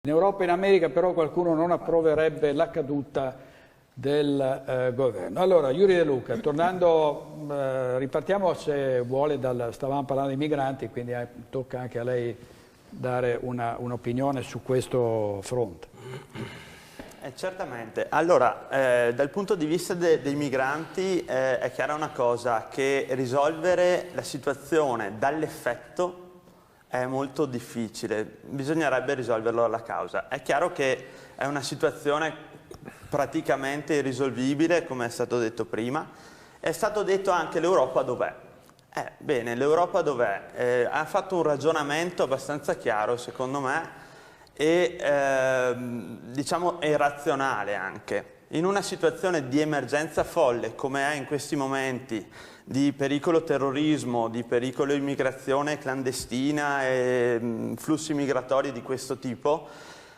In Europa e in America però qualcuno non approverebbe la caduta del governo. Allora, Yuri De Luca, tornando, ripartiamo se vuole, stavamo parlando dei migranti, quindi tocca anche a lei dare un'opinione su questo fronte. Certamente. Allora, dal punto di vista dei migranti è chiara una cosa, che risolvere la situazione dall'effetto è molto difficile, bisognerebbe risolverlo alla causa. È chiaro che è una situazione praticamente irrisolvibile, come è stato detto prima. È stato detto anche l'Europa dov'è. Bene, l'Europa dov'è? Ha fatto un ragionamento abbastanza chiaro, secondo me, e diciamo irrazionale anche. In una situazione di emergenza folle come è in questi momenti, di pericolo terrorismo, di pericolo immigrazione clandestina e flussi migratori di questo tipo,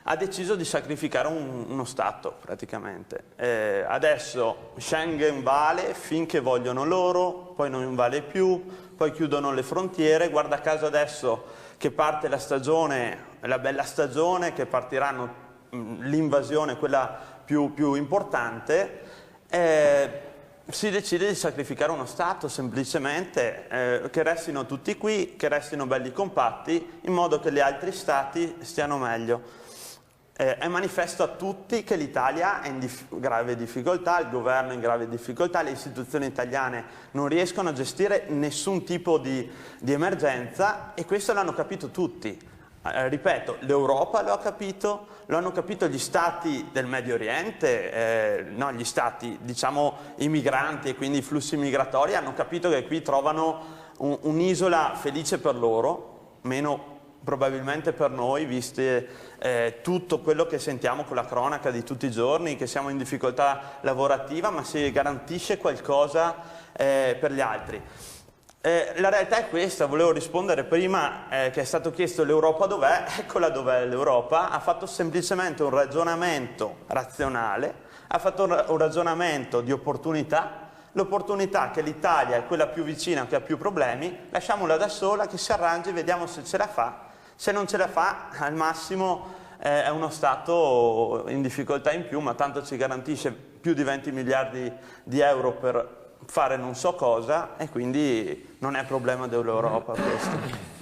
ha deciso di sacrificare uno Stato praticamente. Adesso Schengen vale finché vogliono loro, poi non vale più, poi chiudono le frontiere. Guarda caso adesso che parte la stagione, la bella stagione, che partiranno l'invasione, quella più importante, si decide di sacrificare uno Stato semplicemente, che restino tutti qui, che restino belli compatti, in modo che gli altri Stati stiano meglio. È manifesto a tutti che l'Italia è in grave difficoltà, il governo è in grave difficoltà, le istituzioni italiane non riescono a gestire nessun tipo di emergenza, e questo l'hanno capito tutti. Ripeto, l'Europa lo ha capito, lo hanno capito gli stati del Medio Oriente, no, gli stati, diciamo, i migranti e quindi i flussi migratori hanno capito che qui trovano un'isola felice per loro, meno probabilmente per noi, viste tutto quello che sentiamo con la cronaca di tutti i giorni, che siamo in difficoltà lavorativa, ma si garantisce qualcosa per gli altri. La realtà è questa. Volevo rispondere prima che è stato chiesto l'Europa dov'è. Eccola dov'è l'Europa. Ha fatto semplicemente un ragionamento razionale, ha fatto un ragionamento di opportunità. L'opportunità che l'Italia è quella più vicina, che ha più problemi, lasciamola da sola, che si arrangi, vediamo se ce la fa. Se non ce la fa, al massimo è uno Stato in difficoltà in più, ma tanto ci garantisce più di 20 miliardi di euro per fare non so cosa, e quindi non è problema dell'Europa questo.